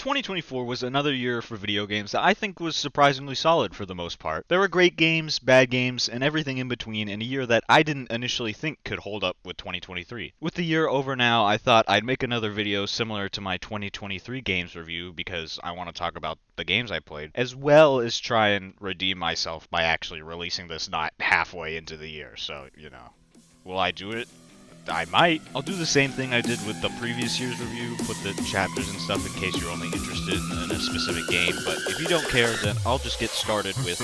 2024 was another year for video games that I think was surprisingly solid for the most part. There were great games, bad games, and everything in between in a year that I didn't initially think could hold up with 2023. With the year over now, I thought I'd make another video similar to my 2023 games review because I want to talk about the games I played, as well as try and redeem myself by actually releasing this not halfway into the year. So, will I do it? I might. I'll do the same thing I did with the previous year's review, put the chapters and stuff in case you're only interested in a specific game, but if you don't care, then I'll just get started with...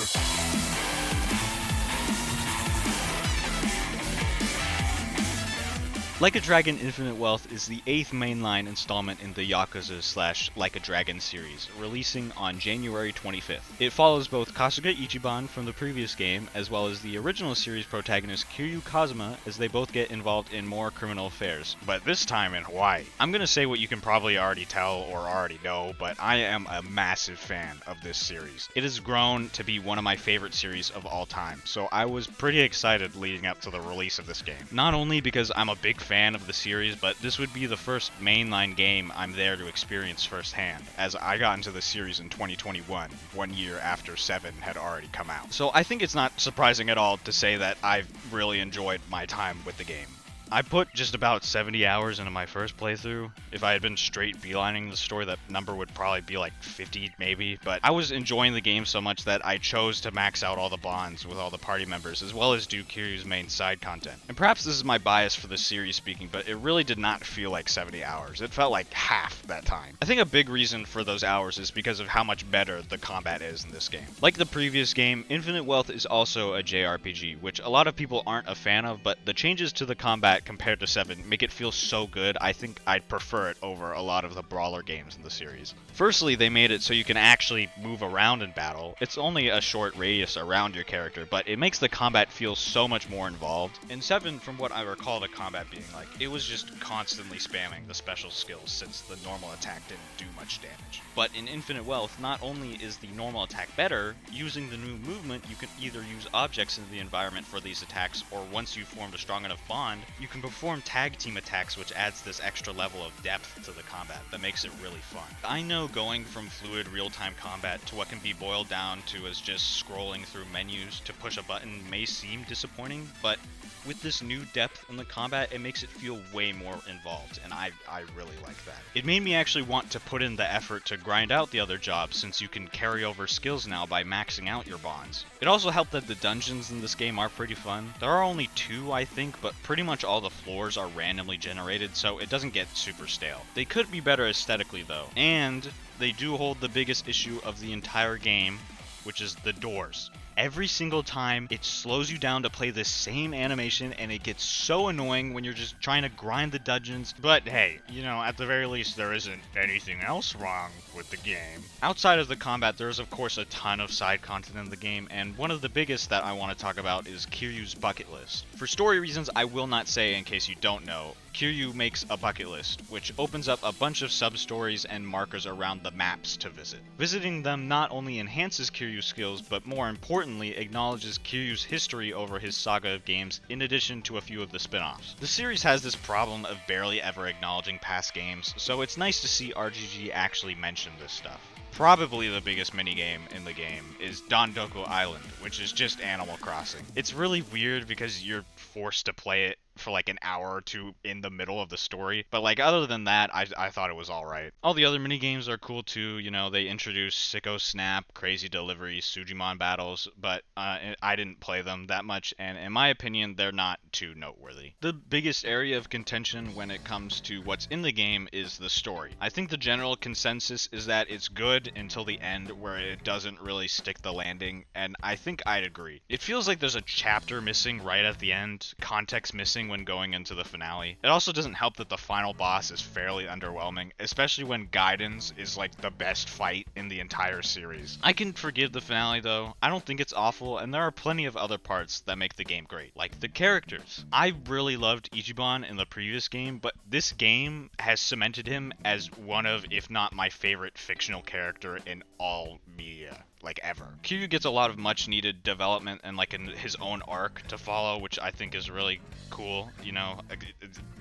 Like a Dragon Infinite Wealth is the 8th mainline installment in the Yakuza / Like a Dragon series, releasing on January 25th. It follows both Kasuga Ichiban from the previous game, as well as the original series protagonist Kiryu Kazuma, as they both get involved in more criminal affairs, but this time in Hawaii. I'm gonna say what you can probably already tell or already know, but I am a massive fan of this series. It has grown to be one of my favorite series of all time, so I was pretty excited leading up to the release of this game. Not only because I'm a big fan of the series, but this would be the first mainline game I'm there to experience firsthand, as I got into the series in 2021, 1 year after 7 had already come out. So I think it's not surprising at all to say that I've really enjoyed my time with the game. I put just about 70 hours into my first playthrough. If I had been straight beelining the story, that number would probably be like 50 maybe, but I was enjoying the game so much that I chose to max out all the bonds with all the party members, as well as do Kiryu's main side content. And perhaps this is my bias for the series speaking, but it really did not feel like 70 hours. It felt like half that time. I think a big reason for those hours is because of how much better the combat is in this game. Like the previous game, Infinite Wealth is also a JRPG, which a lot of people aren't a fan of, but the changes to the combat compared to 7 make it feel so good. I think I'd prefer it over a lot of the brawler games in the series. Firstly, they made it so you can actually move around in battle. It's only a short radius around your character, but it makes the combat feel so much more involved. In 7, from what I recall the combat being like, it was just constantly spamming the special skills since the normal attack didn't do much damage. But in Infinite Wealth, not only is the normal attack better, using the new movement, you can either use objects in the environment for these attacks, or once you've formed a strong enough bond, you can perform tag team attacks, which adds this extra level of depth to the combat that makes it really fun. I know going from fluid real-time combat to what can be boiled down to as just scrolling through menus to push a button may seem disappointing, but with this new depth in the combat, it makes it feel way more involved, and I really like that. It made me actually want to put in the effort to grind out the other jobs, since you can carry over skills now by maxing out your bonds. It also helped that the dungeons in this game are pretty fun. There are only 2, I think, but pretty much all the floors are randomly generated, so it doesn't get super stale. They could be better aesthetically though, and they do hold the biggest issue of the entire game, which is the doors. Every single time, it slows you down to play the same animation, and it gets so annoying when you're just trying to grind the dungeons. But hey, at the very least, there isn't anything else wrong with the game. Outside of the combat, there is of course a ton of side content in the game, and one of the biggest that I want to talk about is Kiryu's bucket list. For story reasons, I will not say in case you don't know, Kiryu makes a bucket list, which opens up a bunch of sub-stories and markers around the maps to visit. Visiting them not only enhances Kiryu's skills, but more importantly, acknowledges Kiryu's history over his saga of games, in addition to a few of the spin-offs. The series has this problem of barely ever acknowledging past games, so it's nice to see RGG actually mention this stuff. Probably the biggest minigame in the game is Dondoku Island, which is just Animal Crossing. It's really weird because you're forced to play it for like an hour or two in the middle of the story, but like other than that, I thought it was alright. All the other minigames are cool too, they introduced Sicko Snap, Crazy Delivery, Sujimon battles, but I didn't play them that much, and in my opinion, they're not too noteworthy. The biggest area of contention when it comes to what's in the game is the story. I think the general consensus is that it's good until the end, where it doesn't really stick the landing, and I think I'd agree. It feels like there's a chapter missing right at the end, context missing when going into the finale. It also doesn't help that the final boss is fairly underwhelming, especially when Gaiden's is like the best fight in the entire series. I can forgive the finale though. I don't think it's awful, and there are plenty of other parts that make the game great, like the characters. I really loved Ichiban in the previous game, but this game has cemented him as one of, if not my favorite fictional character in all media. Like ever. Kiryu gets a lot of much needed development and like his own arc to follow, which I think is really cool.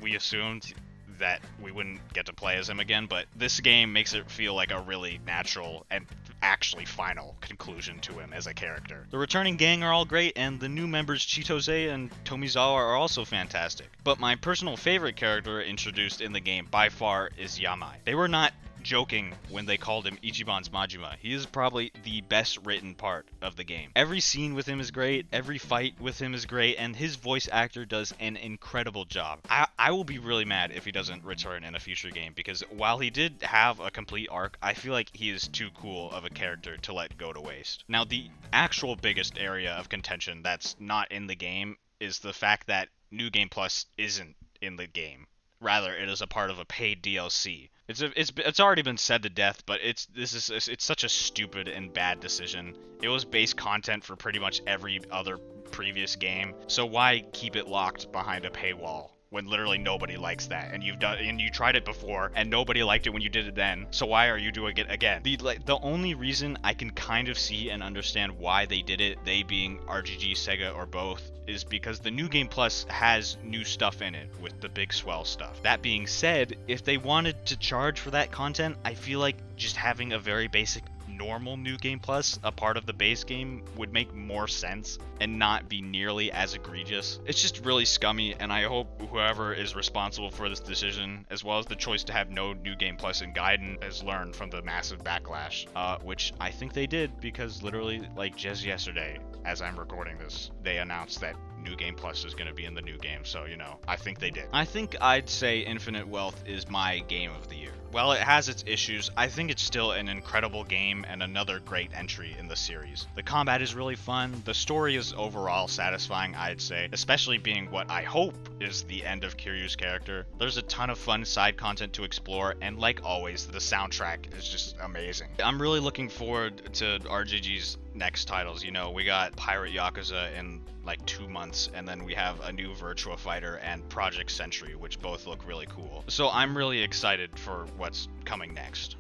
We assumed that we wouldn't get to play as him again, but this game makes it feel like a really natural and actually final conclusion to him as a character. The returning gang are all great, and the new members Chitose and Tomizawa are also fantastic. But my personal favorite character introduced in the game by far is Yamai. They were not joking when they called him Ichiban's Majima. He is probably the best written part of the game. Every scene with him is great, every fight with him is great, and his voice actor does an incredible job. I will be really mad if he doesn't return in a future game, because while he did have a complete arc, I feel like he is too cool of a character to let go to waste. Now, the actual biggest area of contention that's not in the game is the fact that New Game Plus isn't in the game. Rather, it is a part of a paid DLC. It's already been said to death, but it's such a stupid and bad decision. It was base content for pretty much every other previous game, so why keep it locked behind a paywall when literally nobody likes that? And you tried it before and nobody liked it when you did it then, so why are you doing it again? The only reason I can kind of see and understand why they did it, they being RGG, Sega, or both, is because the New Game Plus has new stuff in it with the big swell stuff. That being said, if they wanted to charge for that content, I feel like just having a very basic normal New Game Plus, a part of the base game, would make more sense and not be nearly as egregious. It's just really scummy, and I hope whoever is responsible for this decision, as well as the choice to have no New Game Plus in Gaiden, has learned from the massive backlash, which I think they did, because literally, like, just yesterday, as I'm recording this, they announced that New Game Plus is going to be in the new game, so, you know, I think they did. I think I'd say Infinite Wealth is my game of the year. While it has its issues, I think it's still an incredible game and another great entry in the series. The combat is really fun, the story is overall satisfying, I'd say, especially being what I hope is the end of Kiryu's character. There's a ton of fun side content to explore, and like always, the soundtrack is just amazing. I'm really looking forward to RGG's next titles. You know, we got Pirate Yakuza in like 2 months, and then we have a new Virtua Fighter and Project Sentry, which both look really cool. So I'm really excited for what's coming next.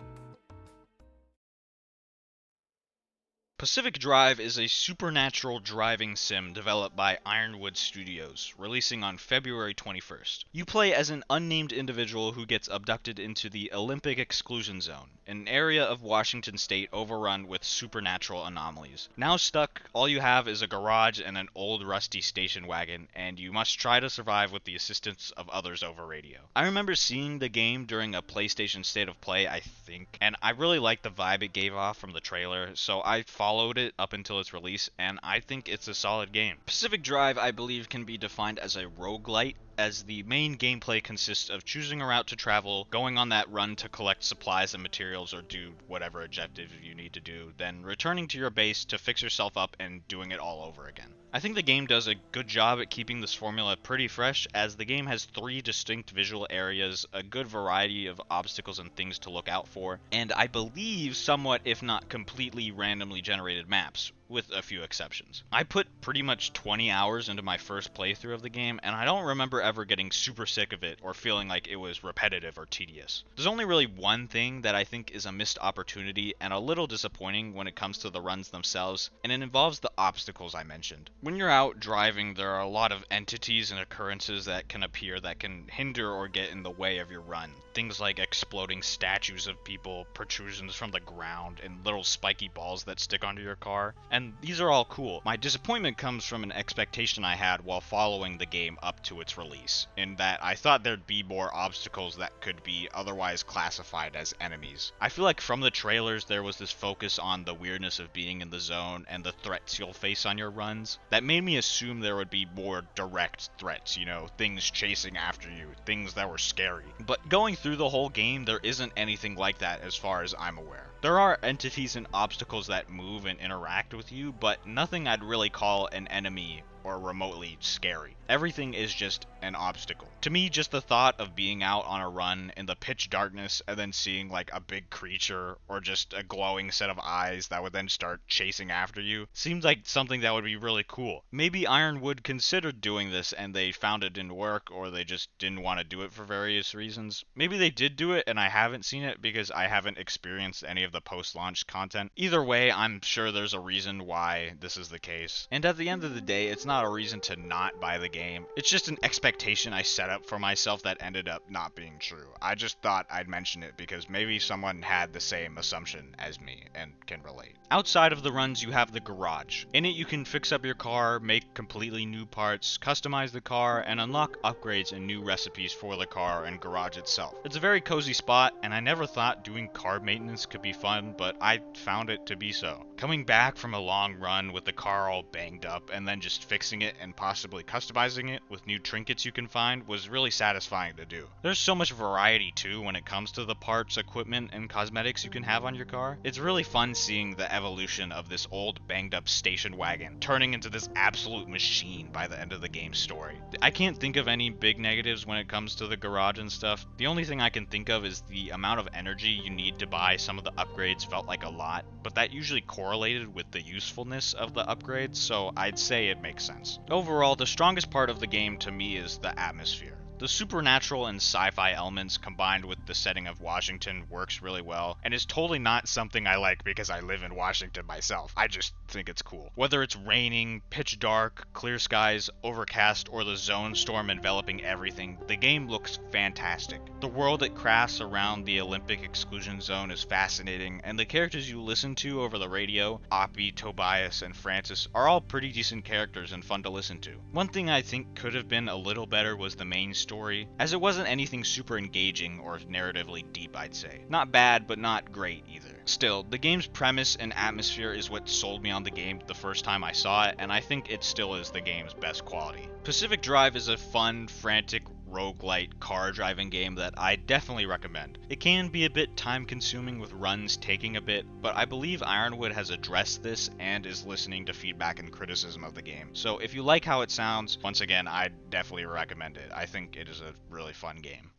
Pacific Drive is a supernatural driving sim developed by Ironwood Studios, releasing on February 21st. You play as an unnamed individual who gets abducted into the Olympic Exclusion Zone, an area of Washington state overrun with supernatural anomalies. Now stuck, all you have is a garage and an old rusty station wagon, and you must try to survive with the assistance of others over radio. I remember seeing the game during a PlayStation State of Play, I think, and I really liked the vibe it gave off from the trailer, so I followed it up until its release, and I think it's a solid game. Pacific Drive, I believe, can be defined as a roguelite, as the main gameplay consists of choosing a route to travel, going on that run to collect supplies and materials or do whatever objective you need to do, then returning to your base to fix yourself up and doing it all over again. I think the game does a good job at keeping this formula pretty fresh, as the game has 3 distinct visual areas, a good variety of obstacles and things to look out for, and I believe somewhat, if not completely randomly generated maps, with a few exceptions. I put pretty much 20 hours into my first playthrough of the game, and I don't remember ever getting super sick of it or feeling like it was repetitive or tedious. There's only really one thing that I think is a missed opportunity and a little disappointing when it comes to the runs themselves, and it involves the obstacles I mentioned. When you're out driving, there are a lot of entities and occurrences that can appear that can hinder or get in the way of your run. Things like exploding statues of people, protrusions from the ground, and little spiky balls that stick onto your car. And these are all cool. My disappointment comes from an expectation I had while following the game up to its release, in that I thought there'd be more obstacles that could be otherwise classified as enemies. I feel like from the trailers there was this focus on the weirdness of being in the zone and the threats you'll face on your runs that made me assume there would be more direct threats, you know, things chasing after you, things that were scary. But going through the whole game, there isn't anything like that as far as I'm aware. There are entities and obstacles that move and interact with you, but nothing I'd really call an enemy or remotely scary. Everything is just an obstacle. To me, just the thought of being out on a run in the pitch darkness and then seeing like a big creature or just a glowing set of eyes that would then start chasing after you seems like something that would be really cool. Maybe Ironwood considered doing this and they found it didn't work, or they just didn't want to do it for various reasons. Maybe they did do it and I haven't seen it because I haven't experienced any of the post-launch content. Either way, I'm sure there's a reason why this is the case. And at the end of the day, it's not a reason to not buy the game. It's just an expectation I set up for myself that ended up not being true. I just thought I'd mention it because maybe someone had the same assumption as me and can relate. Outside of the runs, you have the garage. In it, you can fix up your car, make completely new parts, customize the car, and unlock upgrades and new recipes for the car and garage itself. It's a very cozy spot, and I never thought doing car maintenance could be fun, but I found it to be so. Coming back from a long run with the car all banged up and then just fixing it and possibly customizing it with new trinkets you can find was really satisfying to do. There's so much variety too when it comes to the parts, equipment, and cosmetics you can have on your car. It's really fun seeing the evolution of this old banged up station wagon turning into this absolute machine by the end of the game's story. I can't think of any big negatives when it comes to the garage and stuff. The only thing I can think of is the amount of energy you need to buy some of the upgrades felt like a lot, but that usually correlated with the usefulness of the upgrades, so I'd say it makes sense. Overall, the strongest part of the game to me is the atmosphere. The supernatural and sci-fi elements combined with the setting of Washington works really well, and is totally not something I like because I live in Washington myself. I just think it's cool. Whether it's raining, pitch dark, clear skies, overcast, or the zone storm enveloping everything, the game looks fantastic. The world it crafts around the Olympic exclusion zone is fascinating, and the characters you listen to over the radio, Oppie, Tobias, and Francis, are all pretty decent characters and fun to listen to. One thing I think could have been a little better was the main story, as it wasn't anything super engaging or narratively deep, I'd say. Not bad, but not great either. Still, the game's premise and atmosphere is what sold me on the game the first time I saw it, and I think it still is the game's best quality. Pacific Drive is a fun, frantic, roguelite car driving game that I definitely recommend. It can be a bit time consuming with runs taking a bit, but I believe Ironwood has addressed this and is listening to feedback and criticism of the game. So if you like how it sounds, once again, I definitely recommend it. I think it is a really fun game.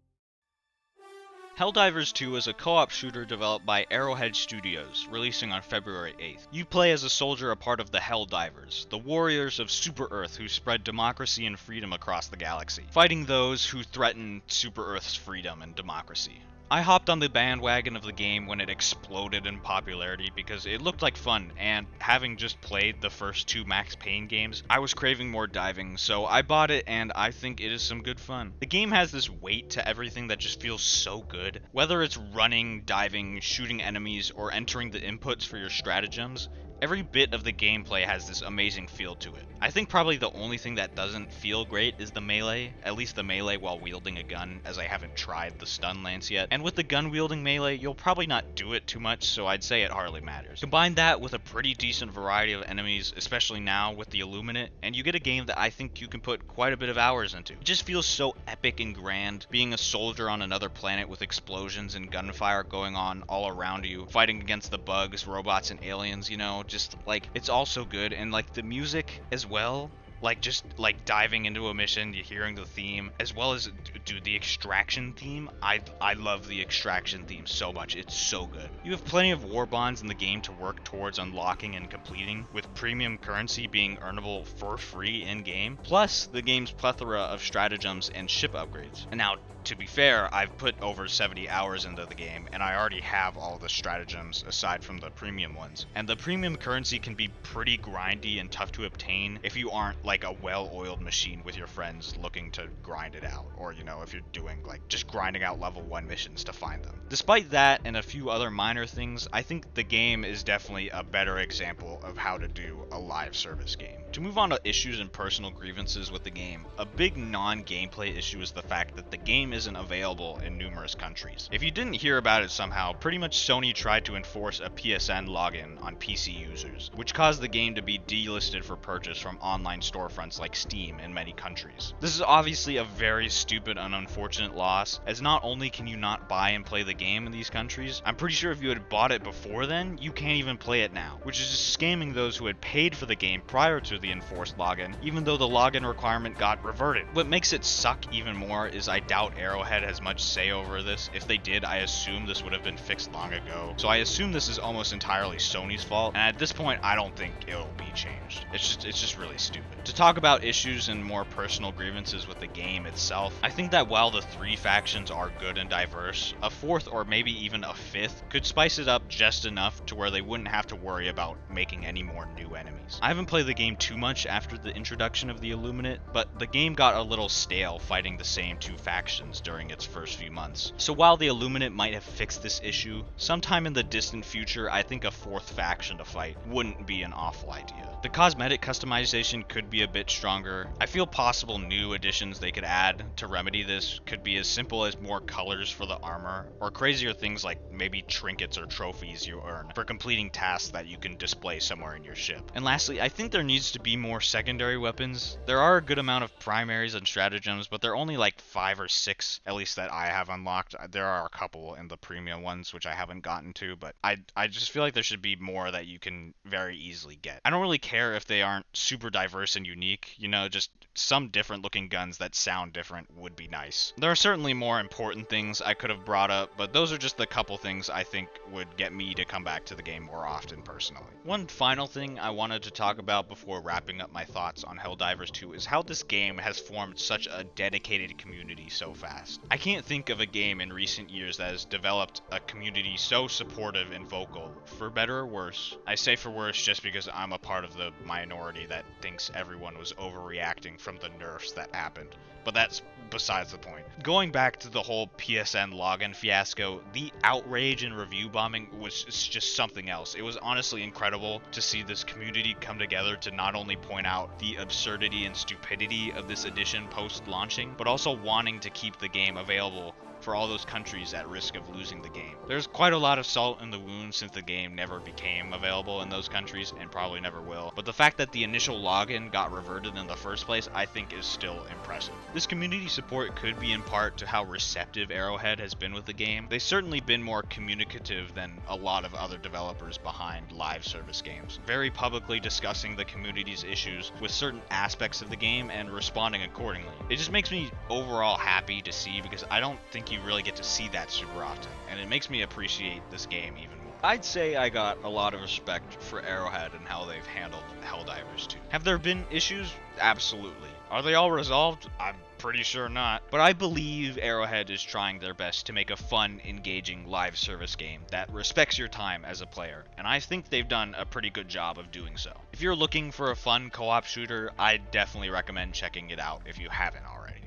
Helldivers 2 is a co-op shooter developed by Arrowhead Studios, releasing on February 8th. You play as a soldier a part of the Helldivers, the warriors of Super Earth who spread democracy and freedom across the galaxy, fighting those who threaten Super Earth's freedom and democracy. I hopped on the bandwagon of the game when it exploded in popularity because it looked like fun, and having just played the first two Max Payne games, I was craving more diving, so I bought it and I think it is some good fun. The game has this weight to everything that just feels so good. Whether it's running, diving, shooting enemies, or entering the inputs for your stratagems, every bit of the gameplay has this amazing feel to it. I think probably the only thing that doesn't feel great is the melee, at least the melee while wielding a gun, as I haven't tried the stun lance yet. And with the gun wielding melee, you'll probably not do it too much, so I'd say it hardly matters. Combine that with a pretty decent variety of enemies, especially now with the Illuminate, and you get a game that I think you can put quite a bit of hours into. It just feels so epic and grand, being a soldier on another planet with explosions and gunfire going on all around you, fighting against the bugs, robots, and aliens, you know, just like it's all so good. And like the music as well, like just like diving into a mission, you're hearing the theme, as well as dude, the extraction theme. I love the extraction theme so much. It's so good. You have plenty of war bonds in the game to work towards unlocking and completing, with premium currency being earnable for free in game, plus the game's plethora of stratagems and ship upgrades. And now, to be fair, I've put over 70 hours into the game, and I already have all the stratagems aside from the premium ones. And the premium currency can be pretty grindy and tough to obtain if you aren't like a well-oiled machine with your friends looking to grind it out, or you know, if you're doing like just grinding out level 1 missions to find them. Despite that and a few other minor things, I think the game is definitely a better example of how to do a live service game. To move on to issues and personal grievances with the game, a big non-gameplay issue is the fact that the game isn't available in numerous countries. If you didn't hear about it somehow, pretty much Sony tried to enforce a PSN login on PC users, which caused the game to be delisted for purchase from online storefronts like Steam in many countries. This is obviously a very stupid and unfortunate loss, as not only can you not buy and play the game in these countries, I'm pretty sure if you had bought it before then, you can't even play it now, which is just scamming those who had paid for the game prior to the enforced login, even though the login requirement got reverted. What makes it suck even more is I doubt Arrowhead has much say over this. If they did, I assume this would have been fixed long ago. So I assume this is almost entirely Sony's fault, and at this point I don't think it'll be changed. It's just really stupid. To talk about issues and more personal grievances with the game itself, I think that while the 3 factions are good and diverse, a 4th or maybe even a 5th could spice it up just enough to where they wouldn't have to worry about making any more new enemies. I haven't played the game too much after the introduction of the Illuminate, but the game got a little stale fighting the same 2 factions during its first few months. So while the Illuminate might have fixed this issue, sometime in the distant future I think a 4th faction to fight wouldn't be an awful idea. The cosmetic customization could be a bit stronger. I feel possible new additions they could add to remedy this could be as simple as more colors for the armor, or crazier things like maybe trinkets or trophies you earn for completing tasks that you can display somewhere in your ship. And lastly, I think there needs to be more secondary weapons. There are a good amount of primaries and stratagems, but they're only like 5 or 6, at least that I have unlocked. There are a couple in the premium ones which I haven't gotten to, but I just feel like there should be more that you can very easily get. I don't really care if they aren't super diverse and unique, you know, just some different looking guns that sound different would be nice. There are certainly more important things I could have brought up, but those are just the couple things I think would get me to come back to the game more often personally. One final thing I wanted to talk about before wrapping up my thoughts on Helldivers 2 is how this game has formed such a dedicated community so fast. I can't think of a game in recent years that has developed a community so supportive and vocal, for better or worse. I say for worse just because I'm a part of the minority that thinks everyone was overreacting from the nerfs that happened, but that's besides the point. Going back to the whole PSN login fiasco, the outrage and review bombing was just something else. It was honestly incredible to see this community come together to not only point out the absurdity and stupidity of this edition post-launching, but also wanting to keep the game available for all those countries at risk of losing the game. There's quite a lot of salt in the wound since the game never became available in those countries and probably never will, but the fact that the initial login got reverted in the first place I think is still impressive. This community support could be in part to how receptive Arrowhead has been with the game. They've certainly been more communicative than a lot of other developers behind live service games, very publicly discussing the community's issues with certain aspects of the game and responding accordingly. It just makes me overall happy to see because I don't think you really get to see that super often, and it makes me appreciate this game even more. I'd say I got a lot of respect for Arrowhead and how they've handled Helldivers 2. Have there been issues? Absolutely. Are they all resolved? I'm pretty sure not. But I believe Arrowhead is trying their best to make a fun, engaging live service game that respects your time as a player, and I think they've done a pretty good job of doing so. If you're looking for a fun co-op shooter, I'd definitely recommend checking it out if you haven't already.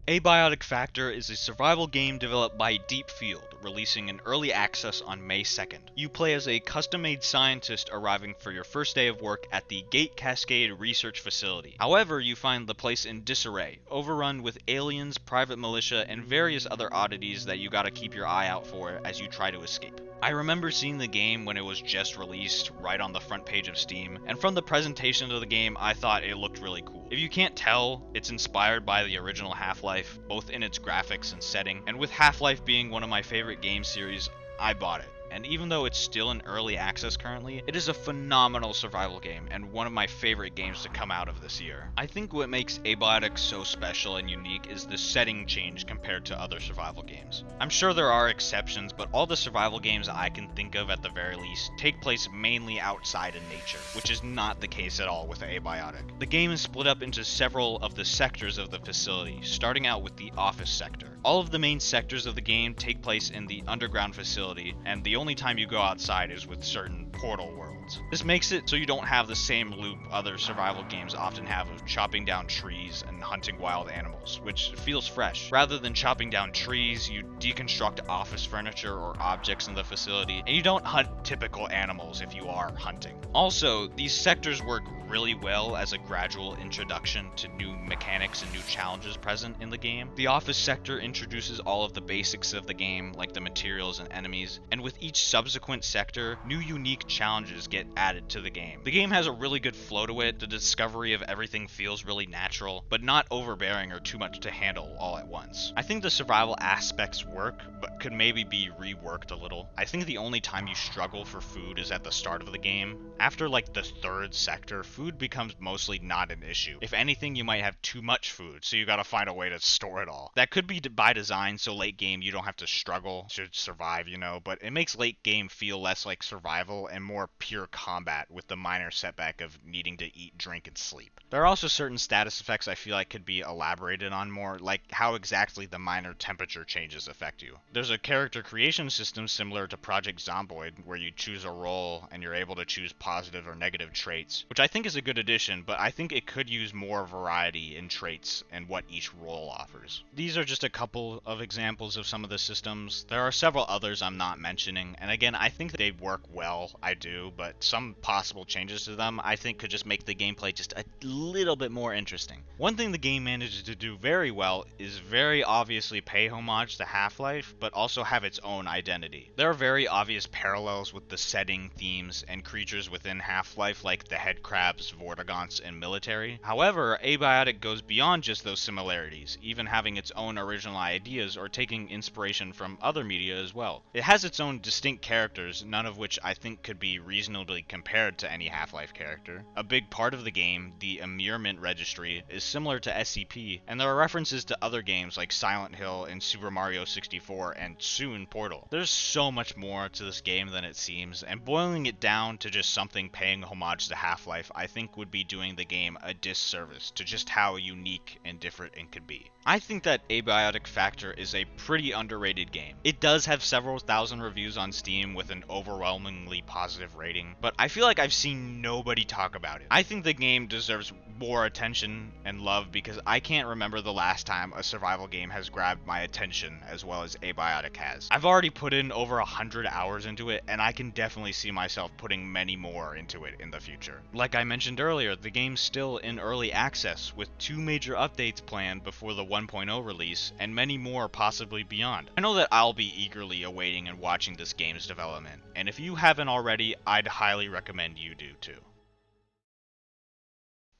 Abiotic Factor is a survival game developed by Deep Field, releasing in early access on May 2nd. You play as a custom-made scientist arriving for your first day of work at the Gate Cascade Research Facility. However, you find the place in disarray, overrun with aliens, private militia, and various other oddities that you gotta keep your eye out for as you try to escape. I remember seeing the game when it was just released, right on the front page of Steam, and from the presentation of the game, I thought it looked really cool. If you can't tell, it's inspired by the original Half-Life, both in its graphics and setting, and with Half-Life being one of my favorite game series, I bought it. And even though it's still in early access currently, it is a phenomenal survival game and one of my favorite games to come out of this year. I think what makes Abiotic so special and unique is the setting change compared to other survival games. I'm sure there are exceptions, but all the survival games I can think of at the very least take place mainly outside in nature, which is not the case at all with Abiotic. The game is split up into several of the sectors of the facility, starting out with the office sector. All of the main sectors of the game take place in the underground facility, and the only time you go outside is with certain portal worlds. This makes it so you don't have the same loop other survival games often have of chopping down trees and hunting wild animals, which feels fresh. Rather than chopping down trees, you deconstruct office furniture or objects in the facility, and you don't hunt typical animals if you are hunting. Also, these sectors work really well as a gradual introduction to new mechanics and new challenges present in the game. The office sector introduces all of the basics of the game, like the materials and enemies, and with each subsequent sector, new unique challenges get added to the game. The game has a really good flow to it, the discovery of everything feels really natural, but not overbearing or too much to handle all at once. I think the survival aspects work, but could maybe be reworked a little. I think the only time you struggle for food is at the start of the game. After like the third sector, food becomes mostly not an issue. If anything, you might have too much food, so you gotta find a way to store it all. That could be by design, so late game you don't have to struggle to survive, you know, but it makes late game feel less like survival and more pure combat with the minor setback of needing to eat, drink, and sleep. There are also certain status effects I feel like could be elaborated on more, like how exactly the minor temperature changes affect you. There's a character creation system similar to Project Zomboid, where you choose a role and you're able to choose positive or negative traits, which I think is a good addition, but I think it could use more variety in traits and what each role offers. These are just a couple of examples of some of the systems. There are several others I'm not mentioning, and again, I think they work well, I do, but some possible changes to them I think could just make the gameplay just a little bit more interesting. One thing the game manages to do very well is very obviously pay homage to Half-Life, but also have its own identity. There are very obvious parallels with the setting, themes, and creatures within Half-Life like the headcrabs, vortigaunts, and military. However, Abiotic goes beyond just those similarities, even having its own original ideas or taking inspiration from other media as well. It has its own distinct characters, none of which I think could be reasonably compared to any Half-Life character. A big part of the game, the Immurement Registry, is similar to SCP, and there are references to other games like Silent Hill and Super Mario 64 and soon Portal. There's so much more to this game than it seems, and boiling it down to just something paying homage to Half-Life I think would be doing the game a disservice to just how unique and different it could be. I think that Abiotic Factor is a pretty underrated game. It does have several thousand reviews on Steam with an overwhelmingly positive rating, but I feel like I've seen nobody talk about it. I think the game deserves more attention and love because I can't remember the last time a survival game has grabbed my attention as well as Abiotic has. I've already put in over 100 hours into it, and I can definitely see myself putting many more into it in the future. Like I mentioned earlier, the game's still in early access with 2 major updates planned before the 1.0 release, and many more possibly beyond. I know that I'll be eagerly awaiting and watching this game's development, and if you haven't already, I'd highly recommend you do too.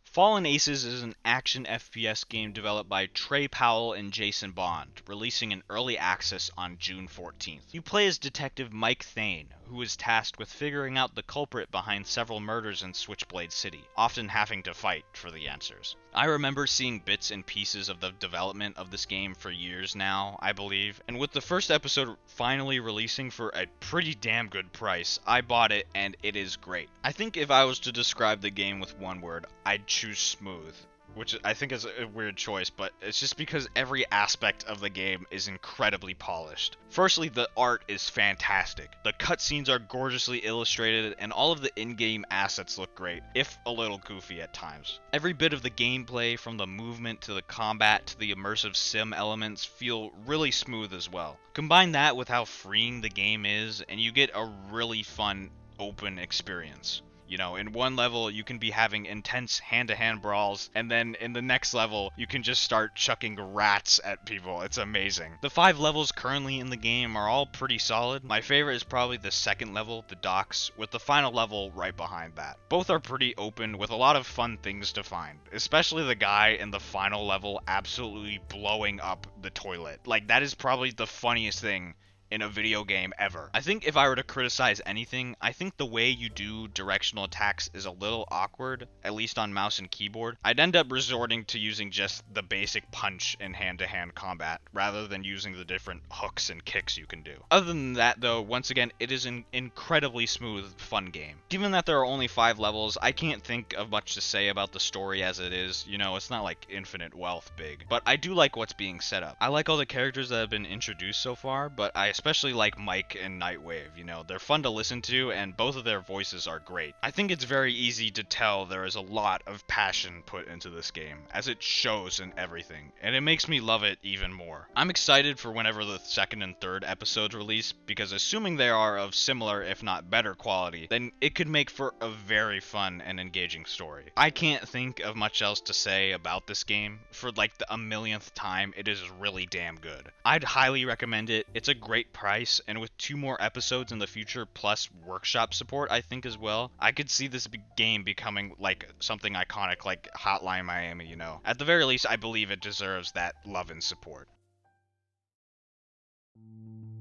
Fallen Aces is an action FPS game developed by Trey Powell and Jason Bond, releasing in early access on June 14th. You play as Detective Mike Thane, who is tasked with figuring out the culprit behind several murders in Switchblade City, often having to fight for the answers. I remember seeing bits and pieces of the development of this game for years now, I believe, and with the first episode finally releasing for a pretty damn good price, I bought it and it is great. I think if I was to describe the game with one word, I'd choose smooth. Which I think is a weird choice, but it's just because every aspect of the game is incredibly polished. Firstly, the art is fantastic. The cutscenes are gorgeously illustrated, and all of the in-game assets look great, if a little goofy at times. Every bit of the gameplay, from the movement to the combat to the immersive sim elements, feel really smooth as well. Combine that with how freeing the game is, and you get a really fun, open experience. You know, in one level, you can be having intense hand-to-hand brawls, and then in the next level, you can just start chucking rats at people. It's amazing. The 5 levels currently in the game are all pretty solid. My favorite is probably the second level, the docks, with the final level right behind that. Both are pretty open, with a lot of fun things to find, especially the guy in the final level absolutely blowing up the toilet. Like, that is probably the funniest thing in a video game ever. I think if I were to criticize anything, I think the way you do directional attacks is a little awkward, at least on mouse and keyboard. I'd end up resorting to using just the basic punch in hand-to-hand combat, rather than using the different hooks and kicks you can do. Other than that though, once again, it is an incredibly smooth, fun game. Given that there are only 5 levels, I can't think of much to say about the story as it is. You know, it's not like Infinite Wealth big, but I do like what's being set up. I like all the characters that have been introduced so far, but I especially like Mike and Nightwave. You know, they're fun to listen to, and both of their voices are great. I think it's very easy to tell there is a lot of passion put into this game, as it shows in everything, and it makes me love it even more. I'm excited for whenever the second and third episodes release, because assuming they are of similar, if not better quality, then it could make for a very fun and engaging story. I can't think of much else to say about this game. For like the 1,000,000th time, it is really damn good. I'd highly recommend it. It's a great price, and with 2 more episodes in the future plus workshop support, I think as well, I could see this game becoming like something iconic like Hotline Miami, you know. At the very least, I believe it deserves that love and support.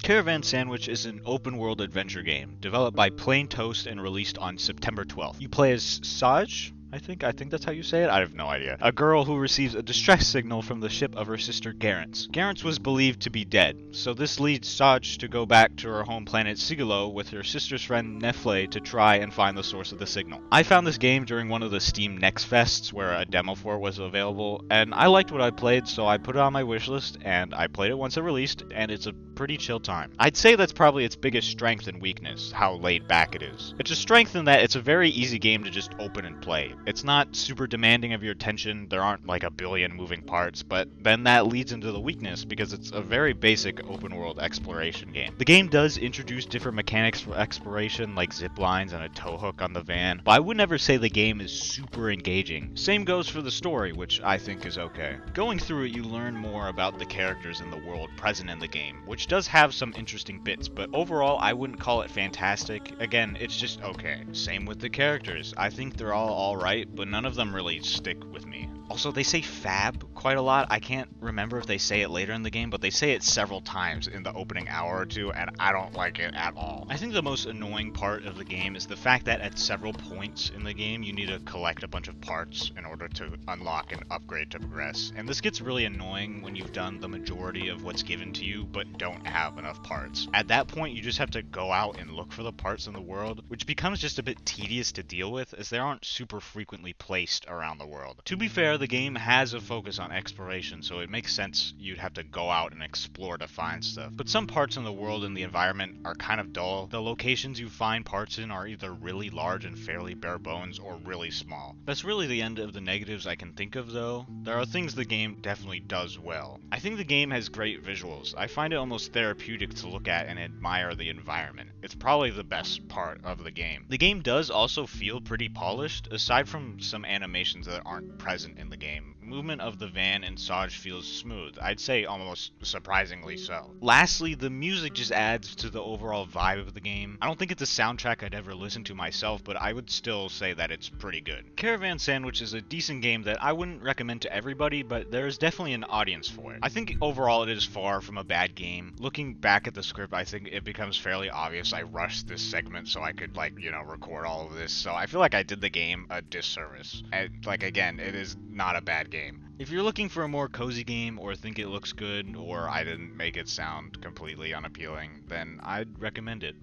Caravan Sandwich is an open-world adventure game developed by Plain Toast and released on September 12th. You play as Saj, I think that's how you say it. I have no idea. A girl who receives a distress signal from the ship of her sister Garance. Garance was believed to be dead, so this leads Saj to go back to her home planet Sigilo with her sister's friend Nefle to try and find the source of the signal. I found this game during one of the Steam Next Fests where a demo for it was available, and I liked what I played, so I put it on my wishlist and I played it once it released, and it's a pretty chill time. I'd say that's probably its biggest strength and weakness, how laid back it is. It's a strength in that it's a very easy game to just open and play. It's not super demanding of your attention, there aren't like a billion moving parts, but then that leads into the weakness because it's a very basic open world exploration game. The game does introduce different mechanics for exploration like zip lines and a tow hook on the van, but I would never say the game is super engaging. Same goes for the story, which I think is okay. Going through it, you learn more about the characters in the world present in the game, which does have some interesting bits, but overall I wouldn't call it fantastic. Again, it's just okay. Same with the characters. I think they're all alright, but none of them really stick with me. Also, they say fab quite a lot. I can't remember if they say it later in the game, but they say it several times in the opening hour or two, and I don't like it at all. I think the most annoying part of the game is the fact that at several points in the game, you need to collect a bunch of parts in order to unlock and upgrade to progress. And this gets really annoying when you've done the majority of what's given to you, but don't have enough parts. At that point, you just have to go out and look for the parts in the world, which becomes just a bit tedious to deal with, as they aren't super frequently placed around the world. To be fair, the game has a focus on exploration, so it makes sense you'd have to go out and explore to find stuff. But some parts in the world and the environment are kind of dull. The locations you find parts in are either really large and fairly bare bones, or really small. That's really the end of the negatives I can think of, though. There are things the game definitely does well. I think the game has great visuals. I find it almost therapeutic to look at and admire the environment. It's probably the best part of the game. The game does also feel pretty polished, aside from some animations that aren't present in the game. Movement of the van and Saj feels smooth. I'd say almost surprisingly so. Lastly, the music just adds to the overall vibe of the game. I don't think it's a soundtrack I'd ever listen to myself, but I would still say that it's pretty good. Caravan Sandwitch is a decent game that I wouldn't recommend to everybody, but there is definitely an audience for it. I think overall it is far from a bad game. Looking back at the script, I think it becomes fairly obvious I rushed this segment so I could record all of this, so I feel like I did the game a disservice. And again, it is not a bad game. If you're looking for a more cozy game, or think it looks good, or I didn't make it sound completely unappealing, then I'd recommend it.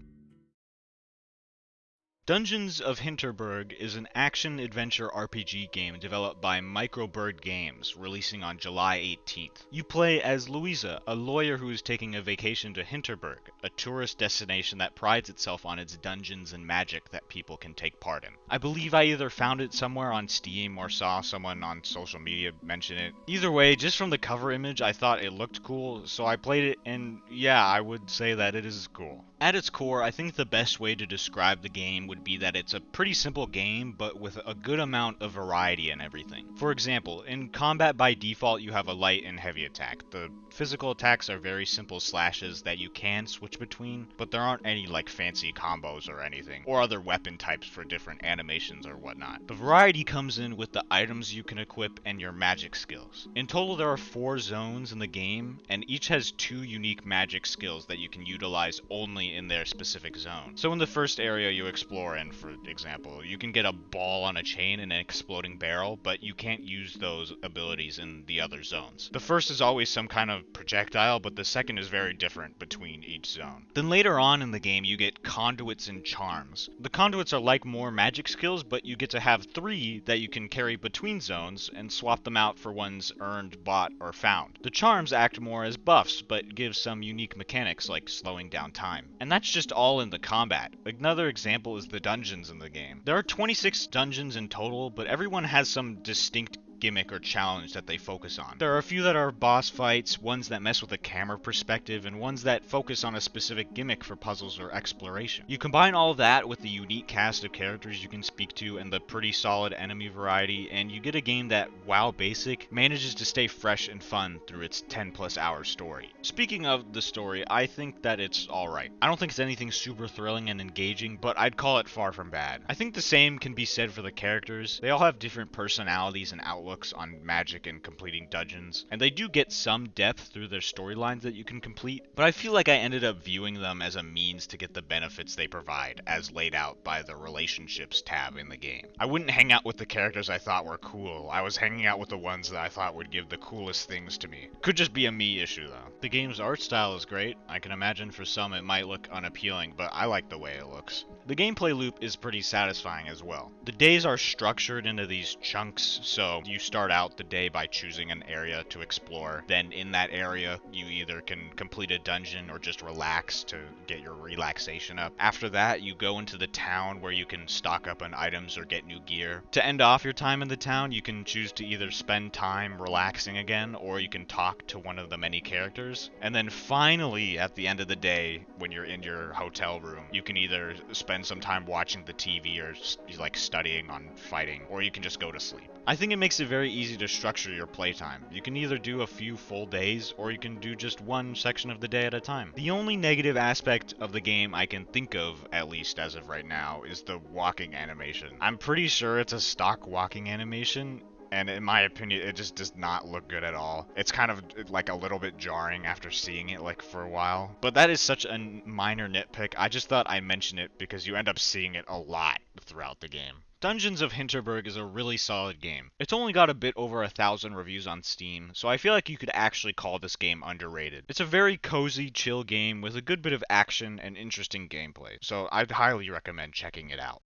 Dungeons of Hinterberg is an action-adventure RPG game developed by Microbird Games, releasing on July 18th. You play as Louisa, a lawyer who is taking a vacation to Hinterberg, a tourist destination that prides itself on its dungeons and magic that people can take part in. I believe I either found it somewhere on Steam or saw someone on social media mention it. Either way, just from the cover image, I thought it looked cool, so I played it, and yeah, I would say that it is cool. At its core, I think the best way to describe the game would be that it's a pretty simple game, but with a good amount of variety in everything. For example, in combat by default you have a light and heavy attack. The physical attacks are very simple slashes that you can switch between, but there aren't any fancy combos or anything, or other weapon types for different animations or whatnot. The variety comes in with the items you can equip and your magic skills. In total there are 4 zones in the game, and each has 2 unique magic skills that you can utilize only in their specific zone. So in the first area you explore in, for example, you can get a ball on a chain and an exploding barrel, but you can't use those abilities in the other zones. The first is always some kind of projectile, but the second is very different between each zone. Then later on in the game you get conduits and charms. The conduits are like more magic skills, but you get to have 3 that you can carry between zones and swap them out for ones earned, bought, or found. The charms act more as buffs, but give some unique mechanics like slowing down time. And that's just all in the combat. Another example is the dungeons in the game. There are 26 dungeons in total, but everyone has some distinct gimmick or challenge that they focus on. There are a few that are boss fights, ones that mess with the camera perspective, and ones that focus on a specific gimmick for puzzles or exploration. You combine all of that with the unique cast of characters you can speak to and the pretty solid enemy variety, and you get a game that, while basic, manages to stay fresh and fun through its 10+ hour story. Speaking of the story, I think that it's alright. I don't think it's anything super thrilling and engaging, but I'd call it far from bad. I think the same can be said for the characters. They all have different personalities and outlooks outlooks on magic and completing dungeons, and they do get some depth through their storylines that you can complete, but I feel like I ended up viewing them as a means to get the benefits they provide, as laid out by the relationships tab in the game. I wouldn't hang out with the characters I thought were cool, I was hanging out with the ones that I thought would give the coolest things to me. Could just be a me issue though. The game's art style is great. I can imagine for some it might look unappealing, but I like the way it looks. The gameplay loop is pretty satisfying as well. The days are structured into these chunks, so you start out the day by choosing an area to explore. Then in that area, you either can complete a dungeon or just relax to get your relaxation up. After that, you go into the town where you can stock up on items or get new gear. To end off your time in the town, you can choose to either spend time relaxing again, or you can talk to one of the many characters. And then finally, at the end of the day, when you're in your hotel room, you can either spend some time watching the TV or like studying on fighting, or you can just go to sleep. I think it makes it very easy to structure your playtime. You can either do a few full days, or you can do just one section of the day at a time. The only negative aspect of the game I can think of, at least as of right now, is the walking animation. I'm pretty sure it's a stock walking animation, and in my opinion, it just does not look good at all. It's kind of like a little bit jarring after seeing it like for a while. But that is such a minor nitpick, I just thought I'd mention it because you end up seeing it a lot throughout the game. Dungeons of Hinterberg is a really solid game. It's only got a bit over 1,000 reviews on Steam, so I feel like you could actually call this game underrated. It's a very cozy, chill game with a good bit of action and interesting gameplay, so I'd highly recommend checking it out.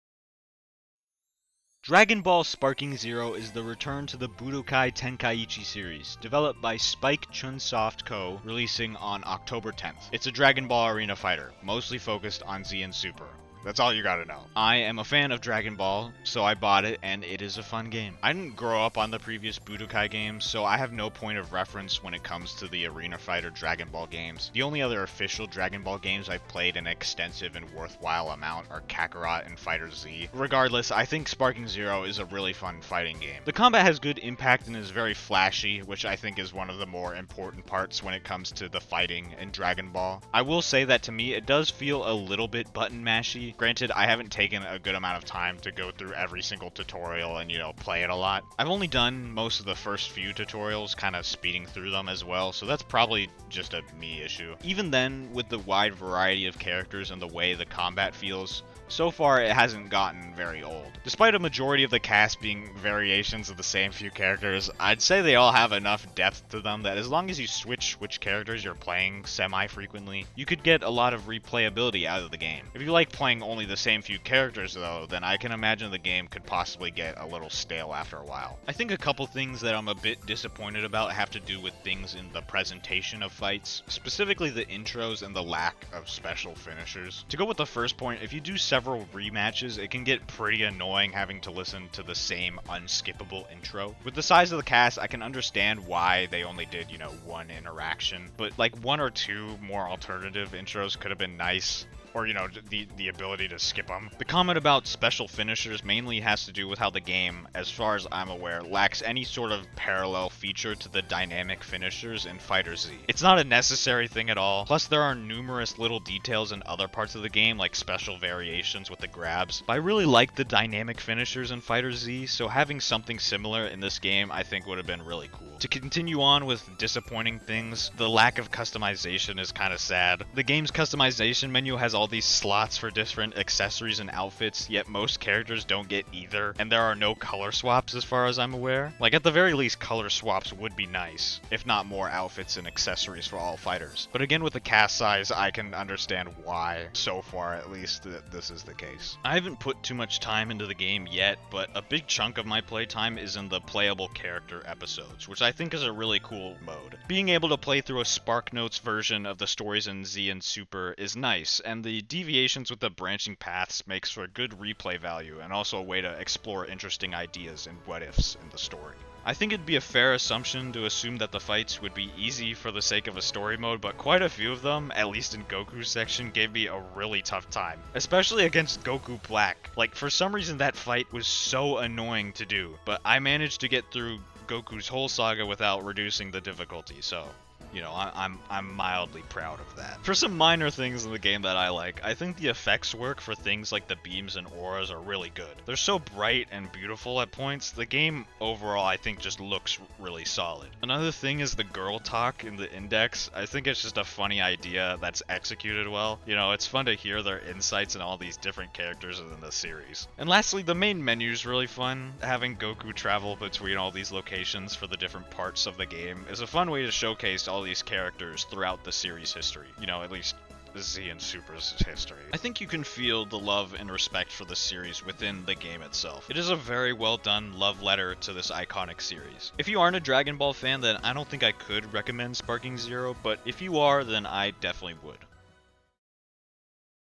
Dragon Ball Sparking Zero is the return to the Budokai Tenkaichi series, developed by Spike Chunsoft Co., releasing on October 10th. It's a Dragon Ball arena fighter, mostly focused on Z and Super. That's all you gotta know. I am a fan of Dragon Ball, so I bought it, and it is a fun game. I didn't grow up on the previous Budokai games, so I have no point of reference when it comes to the Arena Fighter Dragon Ball games. The only other official Dragon Ball games I've played an extensive and worthwhile amount are Kakarot and Fighter Z. Regardless, I think Sparking Zero is a really fun fighting game. The combat has good impact and is very flashy, which I think is one of the more important parts when it comes to the fighting in Dragon Ball. I will say that to me, it does feel a little bit button mashy. Granted, I haven't taken a good amount of time to go through every single tutorial and, play it a lot. I've only done most of the first few tutorials, kind of speeding through them as well, so that's probably just a me issue. Even then, with the wide variety of characters and the way the combat feels, so far it hasn't gotten very old. Despite a majority of the cast being variations of the same few characters, I'd say they all have enough depth to them that as long as you switch which characters you're playing semi-frequently, you could get a lot of replayability out of the game. If you like playing only the same few characters though, then I can imagine the game could possibly get a little stale after a while. I think a couple things that I'm a bit disappointed about have to do with things in the presentation of fights, specifically the intros and the lack of special finishers. To go with the first point, if you do several rematches, it can get pretty annoying having to listen to the same unskippable intro. With the size of the cast, I can understand why they only did, one interaction, but like one or two more alternative intros could have been nice. Or, the ability to skip them. The comment about special finishers mainly has to do with how the game, as far as I'm aware, lacks any sort of parallel feature to the dynamic finishers in Fighter Z. It's not a necessary thing at all. Plus, there are numerous little details in other parts of the game, like special variations with the grabs. But I really like the dynamic finishers in Fighter Z, so having something similar in this game I think would have been really cool. To continue on with disappointing things, the lack of customization is kind of sad. The game's customization menu has all these slots for different accessories and outfits, yet most characters don't get either, and there are no color swaps as far as I'm aware. Like, at the very least, color swaps would be nice, if not more outfits and accessories for all fighters. But again, with the cast size, I can understand why, so far at least, that this is the case. I haven't put too much time into the game yet, but a big chunk of my playtime is in the playable character episodes, which I think is a really cool mode. Being able to play through a SparkNotes version of the stories in Z and Super is nice, and the deviations with the branching paths makes for good replay value and also a way to explore interesting ideas and what-ifs in the story. I think it'd be a fair assumption to assume that the fights would be easy for the sake of a story mode, but quite a few of them, at least in Goku's section, gave me a really tough time. Especially against Goku Black. Like, for some reason that fight was so annoying to do, but I managed to get through Goku's whole saga without reducing the difficulty, so You know, I'm mildly proud of that. For some minor things in the game that I like, I think the effects work for things like the beams and auras are really good. They're so bright and beautiful at points. The game overall, I think, just looks really solid. Another thing is the girl talk in the index. I think it's just a funny idea that's executed well. You know, it's fun to hear their insights in all these different characters in the series. And lastly, the main menu is really fun. Having Goku travel between all these locations for the different parts of the game is a fun way to showcase all these characters throughout the series history. You know, at least Z and Super's history. I think you can feel the love and respect for the series within the game itself. It is a very well done love letter to this iconic series. If you aren't a Dragon Ball fan, then I don't think I could recommend Sparking Zero, but if you are, then I definitely would.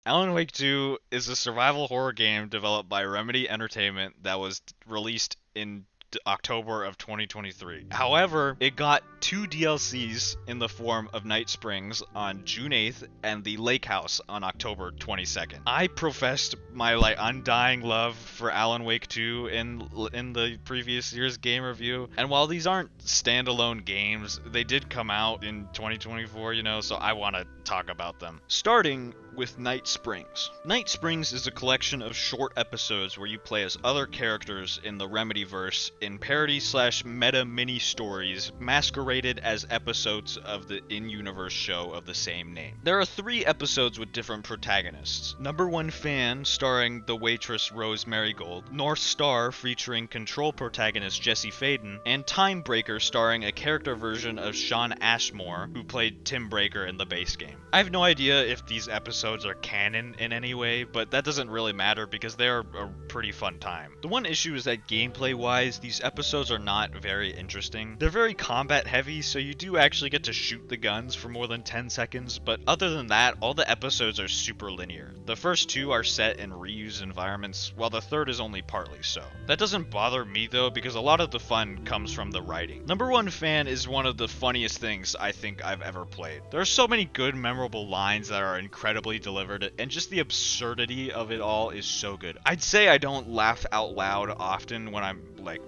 Alan Wake 2 is a survival horror game developed by Remedy Entertainment that was released in October of 2023. However, it got 2 DLCs in the form of Night Springs on June 8th and the Lake House on October 22nd. I professed my undying love for Alan Wake 2 in the previous year's game review, and while these aren't standalone games, they did come out in 2024, you know, so I want to talk about them. Starting with Night Springs. Night Springs is a collection of short episodes where you play as other characters in the Remedyverse in parody/meta mini-stories masqueraded as episodes of the in-universe show of the same name. There are 3 episodes with different protagonists. Number 1 Fan, starring the waitress Rose Marigold, North Star, featuring Control protagonist Jesse Faden, and Time Breaker, starring a character version of Sean Ashmore, who played Tim Breaker in the base game. I have no idea if these episodes are canon in any way, but that doesn't really matter because they're a pretty fun time. The one issue is that gameplay-wise, these episodes are not very interesting. They're very combat heavy, so you do actually get to shoot the guns for more than 10 seconds, but other than that, all the episodes are super linear. The first 2 are set in reused environments, while the third is only partly so. That doesn't bother me though, because a lot of the fun comes from the writing. Number 1 Fan is one of the funniest things I think I've ever played. There are so many good, memorable lines that are incredibly delivered, and just the absurdity of it all is so good. I'd say I don't laugh out loud often when I'm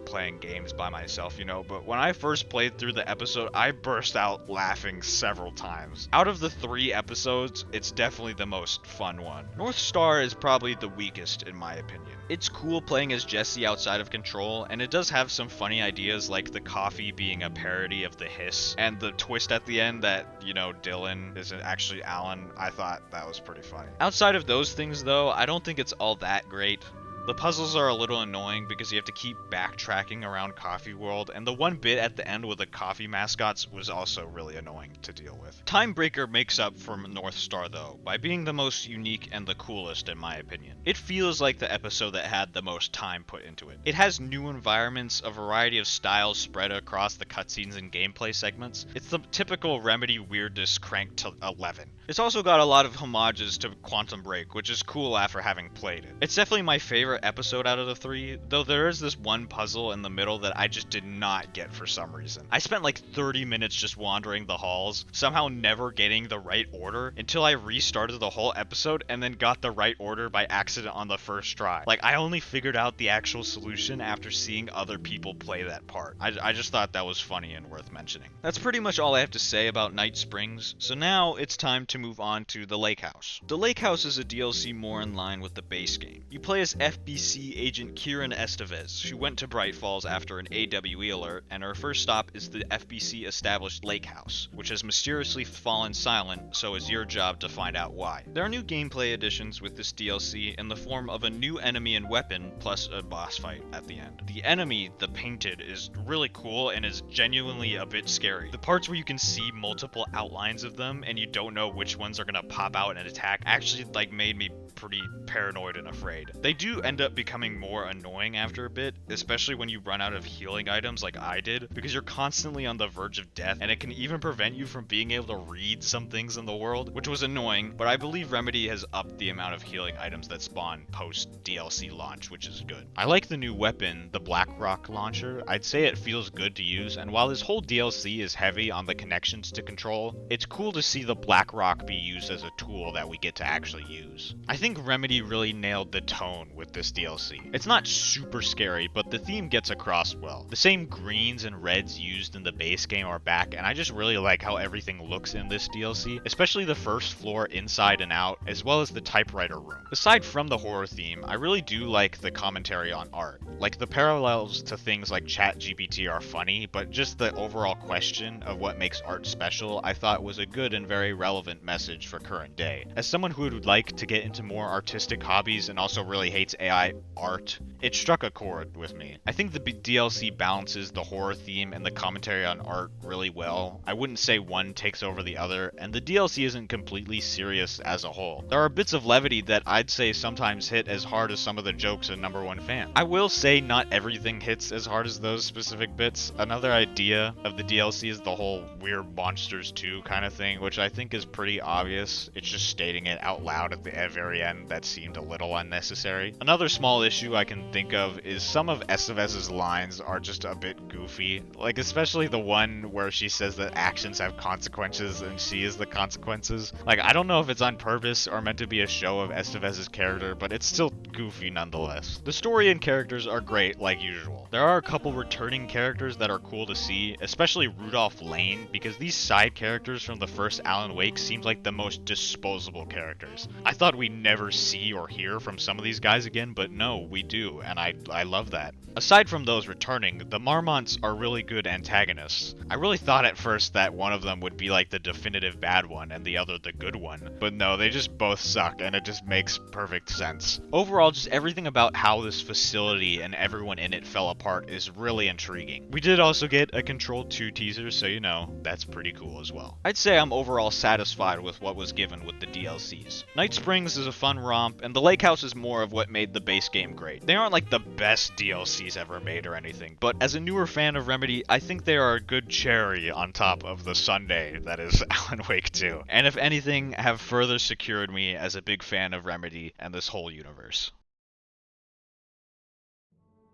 playing games by myself, you know, but when I first played through the episode, I burst out laughing several times. Out of the 3 episodes, it's definitely the most fun one. North Star is probably the weakest in my opinion. It's cool playing as Jesse outside of Control, and it does have some funny ideas like the coffee being a parody of the hiss, and the twist at the end that, you know, Dylan isn't actually Alan. I thought that was pretty funny. Outside of those things though, I don't think it's all that great. The puzzles are a little annoying because you have to keep backtracking around Coffee World, and the one bit at the end with the coffee mascots was also really annoying to deal with. Time Breaker makes up for North Star though, by being the most unique and the coolest in my opinion. It feels like the episode that had the most time put into it. It has new environments, a variety of styles spread across the cutscenes and gameplay segments. It's the typical Remedy weirdness cranked to 11. It's also got a lot of homages to Quantum Break, which is cool after having played it. It's definitely my favorite episode out of the 3, though there is this one puzzle in the middle that I just did not get for some reason. I spent like 30 minutes just wandering the halls, somehow never getting the right order until I restarted the whole episode and then got the right order by accident on the first try. Like, I only figured out the actual solution after seeing other people play that part. I just thought that was funny and worth mentioning. That's pretty much all I have to say about Night Springs, so now it's time to move on to the Lake House. The Lake House is a DLC more in line with the base game. You play as FBC agent Kieran Estevez, who went to Bright Falls after an AWE alert, and her first stop is the FBC established Lake House, which has mysteriously fallen silent, so it's your job to find out why. There are new gameplay additions with this DLC in the form of a new enemy and weapon, plus a boss fight at the end. The enemy, the Painted, is really cool and is genuinely a bit scary. The parts where you can see multiple outlines of them and you don't know which ones are gonna pop out and attack actually made me pretty paranoid and afraid. They do end up becoming more annoying after a bit, especially when you run out of healing items like I did, because you're constantly on the verge of death, and it can even prevent you from being able to read some things in the world, which was annoying, but I believe Remedy has upped the amount of healing items that spawn post DLC launch, which is good. I like the new weapon, the Blackrock launcher. I'd say it feels good to use, and while this whole DLC is heavy on the connections to Control, it's cool to see the Blackrock be used as a tool that we get to actually use. I think Remedy really nailed the tone with this DLC. It's not super scary, but the theme gets across well. The same greens and reds used in the base game are back, and I just really like how everything looks in this DLC, especially the first floor inside and out, as well as the typewriter room. Aside from the horror theme, I really do like the commentary on art. Like, the parallels to things like ChatGPT are funny, but just the overall question of what makes art special I thought was a good and very relevant message for current day. As someone who would like to get into more artistic hobbies and also really hates AI art, it struck a chord with me. I think the DLC balances the horror theme and the commentary on art really well. I wouldn't say one takes over the other, and the DLC isn't completely serious as a whole. There are bits of levity that I'd say sometimes hit as hard as some of the jokes in Number 1 Fan. I will say not everything hits as hard as those specific bits. Another idea of the DLC is the whole Weird Monsters 2 kind of thing, which I think is pretty obvious. It's just stating it out loud at the very end that seemed a little unnecessary. Another small issue I can think of is some of Estevez's lines are just a bit goofy. Like, especially the one where she says that actions have consequences and she is the consequences. Like, I don't know if it's on purpose or meant to be a show of Estevez's character, but it's still goofy nonetheless. The story and characters are great, like usual. There are a couple returning characters that are cool to see, especially Rudolph Lane, because these side characters from the first Alan Wake seemed like the most disposable characters. I thought we'd never see or hear from some of these guys again, but no, we do, and I love that. Aside from those returning, the Marmonts are really good antagonists. I really thought at first that one of them would be like the definitive bad one and the other the good one, but no, they just both suck and it just makes perfect sense. Overall, just everything about how this facility and everyone in it fell apart is really intriguing. We did also get a Control 2 teaser, so you know, that's pretty cool as well. I'd say I'm overall satisfied with what was given with the DLCs. Night Springs is a fun romp, and the Lake House is more of what made the base game great. They aren't like the best DLCs ever made or anything, but as a newer fan of Remedy, I think they are a good cherry on top of the sundae that is Alan Wake 2, and if anything, have further secured me as a big fan of Remedy and this whole universe.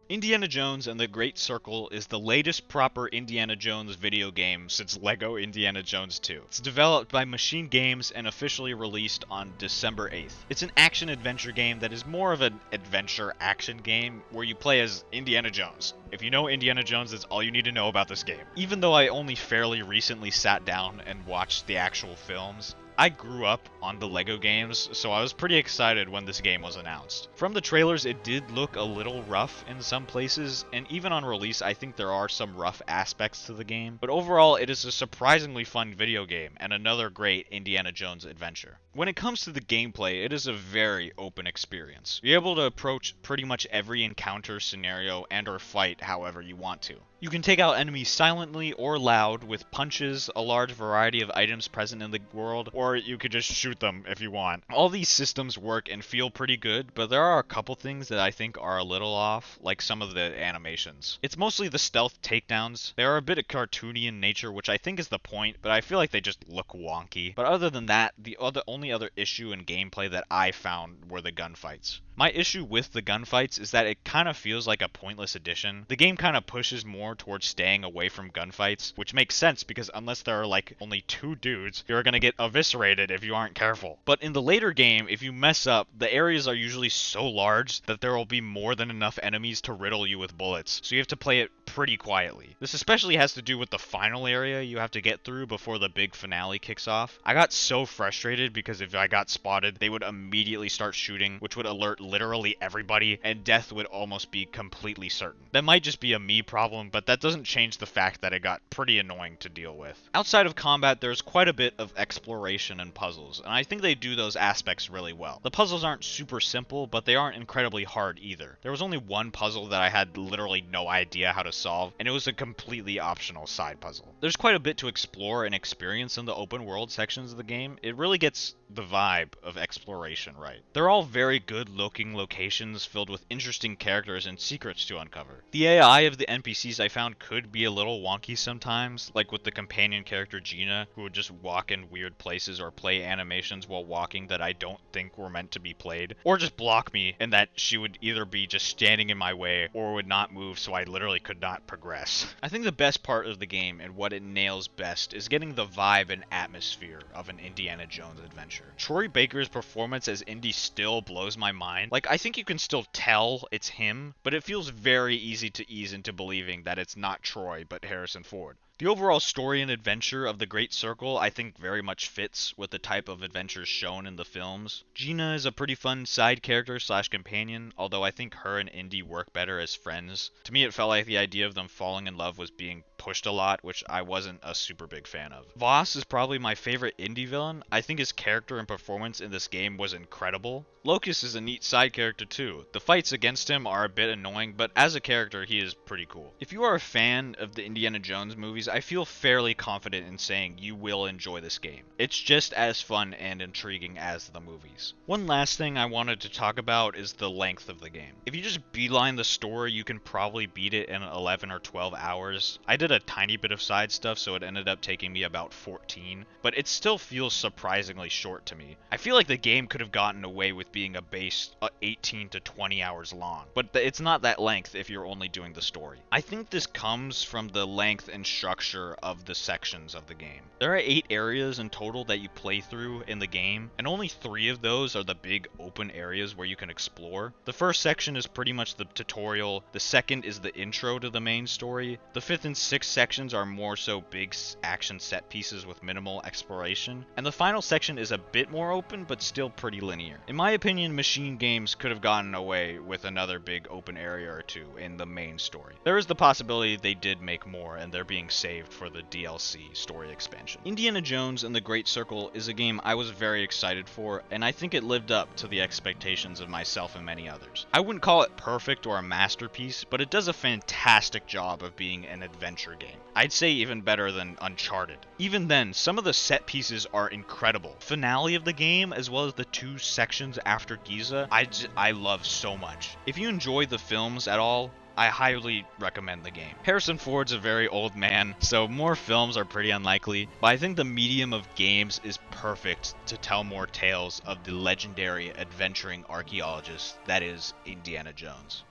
Indiana Jones and the Great Circle is the latest proper Indiana Jones video game since LEGO Indiana Jones 2. It's developed by Machine Games and officially released on December 8th. It's an action-adventure game that is more of an adventure-action game where you play as Indiana Jones. If you know Indiana Jones, that's all you need to know about this game. Even though I only fairly recently sat down and watched the actual films, I grew up on the LEGO games, so I was pretty excited when this game was announced. From the trailers, it did look a little rough in some places, and even on release, I think there are some rough aspects to the game, but overall, it is a surprisingly fun video game, and another great Indiana Jones adventure. When it comes to the gameplay, it is a very open experience. You're able to approach pretty much every encounter, scenario, and or fight however you want to. You can take out enemies silently or loud with punches, a large variety of items present in the world, or you could just shoot them if you want. All these systems work and feel pretty good, but there are a couple things that I think are a little off, like some of the animations. It's mostly the stealth takedowns. They are a bit cartoony in nature, which I think is the point, but I feel like they just look wonky. But other than that, the only other issue in gameplay that I found were the gunfights. My issue with the gunfights is that it kind of feels like a pointless addition. The game kind of pushes more towards staying away from gunfights, which makes sense because unless there are like only two dudes, you're gonna get eviscerated if you aren't careful. But in the later game, if you mess up, the areas are usually so large that there will be more than enough enemies to riddle you with bullets, so you have to play it pretty quietly. This especially has to do with the final area you have to get through before the big finale kicks off. I got so frustrated because if I got spotted, they would immediately start shooting, which would alert literally everybody, and death would almost be completely certain. That might just be a me problem, but that doesn't change the fact that it got pretty annoying to deal with. Outside of combat, there's quite a bit of exploration and puzzles, and I think they do those aspects really well. The puzzles aren't super simple, but they aren't incredibly hard either. There was only one puzzle that I had literally no idea how to solve, and it was a completely optional side puzzle. There's quite a bit to explore and experience in the open world sections of the game. It really gets the vibe of exploration right. They're all very good looking locations filled with interesting characters and secrets to uncover. The AI of the NPCs I found could be a little wonky sometimes, like with the companion character Gina, who would just walk in weird places or play animations while walking that I don't think were meant to be played, or just block me in that she would either be just standing in my way or would not move so I literally could not not progress. I think the best part of the game and what it nails best is getting the vibe and atmosphere of an Indiana Jones adventure. Troy Baker's performance as Indy still blows my mind. Like, I think you can still tell it's him, but it feels very easy to ease into believing that it's not Troy, but Harrison Ford. The overall story and adventure of the Great Circle I think very much fits with the type of adventures shown in the films. Gina is a pretty fun side character slash companion, although I think her and Indy work better as friends. To me it felt like the idea of them falling in love was being pushed a lot, which I wasn't a super big fan of. Voss is probably my favorite Indy villain. I think his character and performance in this game was incredible. Locust is a neat side character too. The fights against him are a bit annoying, but as a character he is pretty cool. If you are a fan of the Indiana Jones movies, I feel fairly confident in saying you will enjoy this game. It's just as fun and intriguing as the movies. One last thing I wanted to talk about is the length of the game. If you just beeline the story, you can probably beat it in 11 or 12 hours. I did a tiny bit of side stuff, so it ended up taking me about 14, but it still feels surprisingly short to me. I feel like the game could have gotten away with being a base 18 to 20 hours long, but it's not that length if you're only doing the story. I think this comes from the length and structure of the sections of the game. There are 8 areas in total that you play through in the game, and only 3 of those are the big open areas where you can explore. The first section is pretty much the tutorial, the second is the intro to the main story, the 5th and 6th sections are more so big action set pieces with minimal exploration, and the final section is a bit more open but still pretty linear. In my opinion, Machine Games could have gotten away with another big open area or 2 in the main story. There is the possibility they did make more and they're being saved for the DLC story expansion. Indiana Jones and the Great Circle is a game I was very excited for, and I think it lived up to the expectations of myself and many others. I wouldn't call it perfect or a masterpiece, but it does a fantastic job of being an adventure game. I'd say even better than Uncharted. Even then, some of the set pieces are incredible. Finale of the game, as well as the 2 sections after Giza, I love so much. If you enjoy the films at all, I highly recommend the game. Harrison Ford's a very old man, so more films are pretty unlikely, but I think the medium of games is perfect to tell more tales of the legendary adventuring archaeologist that is Indiana Jones.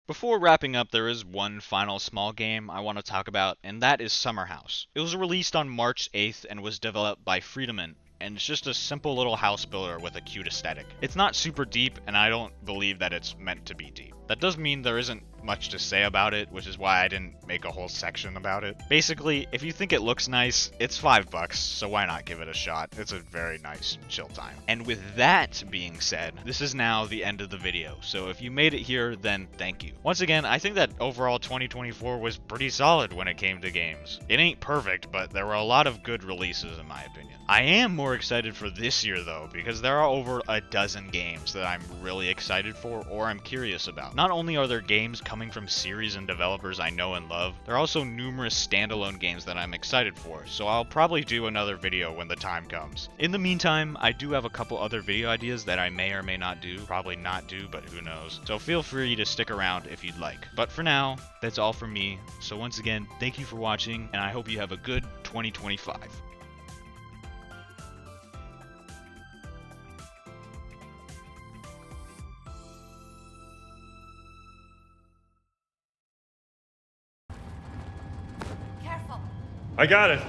Before wrapping up, there is one final small game I want to talk about, and that is SUMMERHOUSE. It was released on March 8th and was developed by Friedemann, and it's just a simple little house builder with a cute aesthetic. It's not super deep, and I don't believe that it's meant to be deep. That does mean there isn't much to say about it, which is why I didn't make a whole section about it. Basically, if you think it looks nice, it's $5, so why not give it a shot? It's a very nice chill time. And with that being said, this is now the end of the video, so if you made it here, then thank you. Once again, I think that overall 2024 was pretty solid when it came to games. It ain't perfect, but there were a lot of good releases in my opinion. I am more excited for this year though, because there are over a dozen games that I'm really excited for or I'm curious about. Not only are there games coming from series and developers I know and love, there are also numerous standalone games that I'm excited for, so I'll probably do another video when the time comes. In the meantime, I do have a couple other video ideas that I may or may not do, probably not do, but who knows. So feel free to stick around if you'd like. But for now, that's all from me, so once again, thank you for watching, and I hope you have a good 2025. I got it.